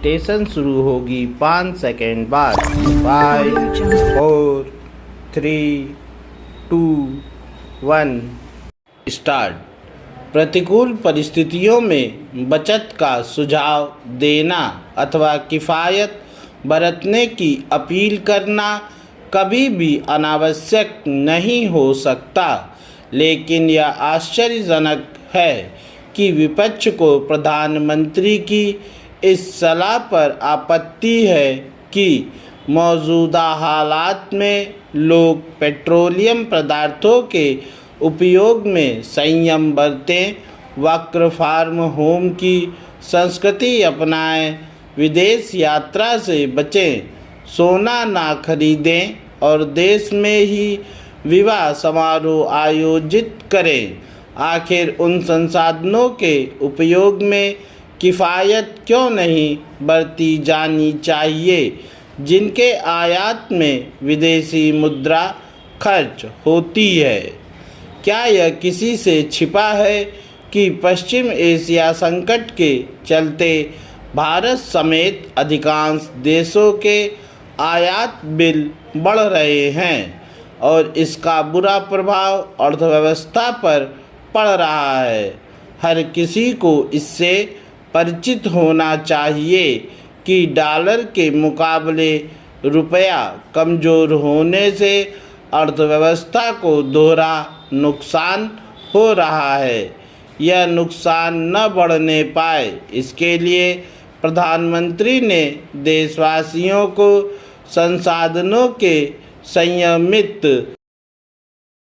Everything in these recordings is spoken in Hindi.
मेडिटेशन शुरू होगी 5 सेकेंड बाद। 5 4 3 2 1 स्टार्ट। प्रतिकूल परिस्थितियों में बचत का सुझाव देना अथवा किफ़ायत बरतने की अपील करना कभी भी अनावश्यक नहीं हो सकता, लेकिन यह आश्चर्यजनक है कि विपक्ष को प्रधानमंत्री की इस सलाह पर आपत्ति है कि मौजूदा हालात में लोग पेट्रोलियम पदार्थों के उपयोग में संयम बरतें, वर्क फ्रॉम होम की संस्कृति अपनाएं, विदेश यात्रा से बचें, सोना ना खरीदें और देश में ही विवाह समारोह आयोजित करें। आखिर उन संसाधनों के उपयोग में किफ़ायत क्यों नहीं बरती जानी चाहिए जिनके आयात में विदेशी मुद्रा खर्च होती है? क्या यह किसी से छिपा है कि पश्चिम एशिया संकट के चलते भारत समेत अधिकांश देशों के आयात बिल बढ़ रहे हैं और इसका बुरा प्रभाव अर्थव्यवस्था पर पड़ रहा है? हर किसी को इससे परिचित होना चाहिए कि डॉलर के मुकाबले रुपया कमज़ोर होने से अर्थव्यवस्था को दोहरा नुकसान हो रहा है। यह नुकसान न बढ़ने पाए, इसके लिए प्रधानमंत्री ने देशवासियों को संसाधनों के संयमित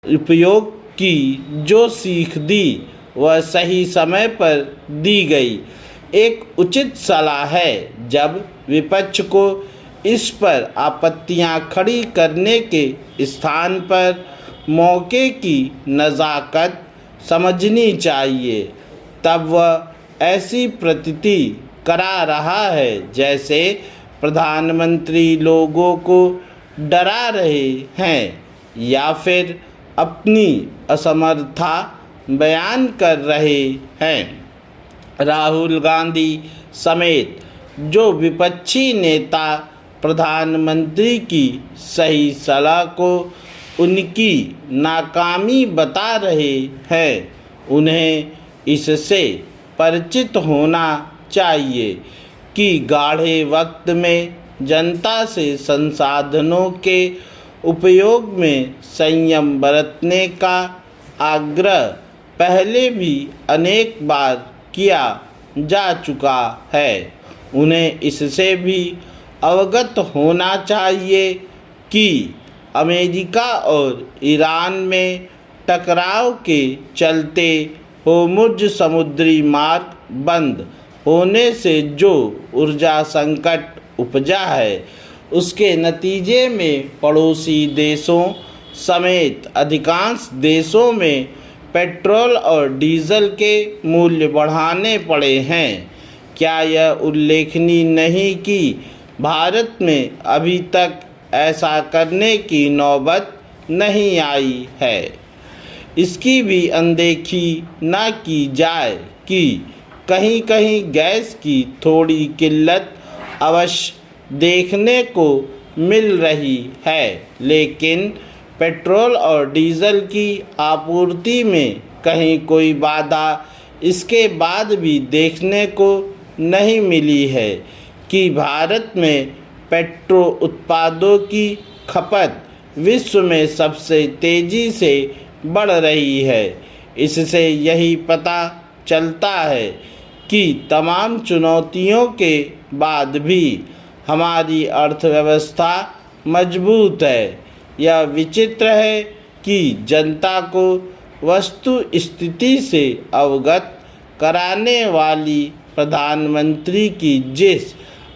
उपयोग की जो सीख दी वह सही समय पर दी गई एक उचित सलाह है। जब विपक्ष को इस पर आपत्तियां खड़ी करने के स्थान पर मौके की नज़ाकत समझनी चाहिए, तब वह ऐसी प्रतीति करा रहा है जैसे प्रधानमंत्री लोगों को डरा रहे हैं या फिर अपनी असमर्थता बयान कर रहे हैं। राहुल गांधी समेत जो विपक्षी नेता प्रधानमंत्री की सही सलाह को उनकी नाकामी बता रहे हैं, उन्हें इससे परिचित होना चाहिए कि गाढ़े वक्त में जनता से संसाधनों के उपयोग में संयम बरतने का आग्रह पहले भी अनेक बार किया जा चुका है। उन्हें इससे भी अवगत होना चाहिए कि अमेरिका और ईरान में टकराव के चलते होर्मुज़ समुद्री मार्ग बंद होने से जो ऊर्जा संकट उपजा है, उसके नतीजे में पड़ोसी देशों समेत अधिकांश देशों में पेट्रोल और डीजल के मूल्य बढ़ाने पड़े हैं। क्या यह उल्लेखनीय नहीं कि भारत में अभी तक ऐसा करने की नौबत नहीं आई है? इसकी भी अनदेखी न की जाए कि कहीं कहीं गैस की थोड़ी किल्लत अवश्य देखने को मिल रही है, लेकिन पेट्रोल और डीजल की आपूर्ति में कहीं कोई बाधा इसके बाद भी देखने को नहीं मिली है कि भारत में पेट्रो उत्पादों की खपत विश्व में सबसे तेज़ी से बढ़ रही है। इससे यही पता चलता है कि तमाम चुनौतियों के बाद भी हमारी अर्थव्यवस्था मजबूत है। यह विचित्र है कि जनता को वस्तु स्थिति से अवगत कराने वाली प्रधानमंत्री की जिस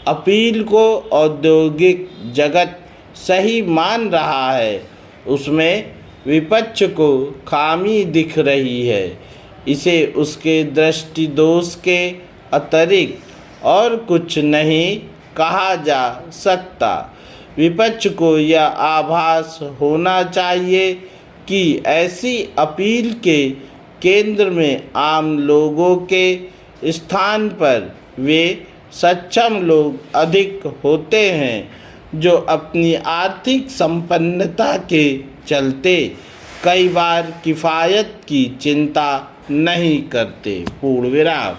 अपील को औद्योगिक जगत सही मान रहा है, उसमें विपक्ष को खामी दिख रही है। इसे उसके दृष्टिदोष के अतिरिक्त और कुछ नहीं कहा जा सकता। विपक्ष को यह आभास होना चाहिए कि ऐसी अपील के केंद्र में आम लोगों के स्थान पर वे सक्षम लोग अधिक होते हैं जो अपनी आर्थिक संपन्नता के चलते कई बार किफ़ायत की चिंता नहीं करते। पूर्ण विराम।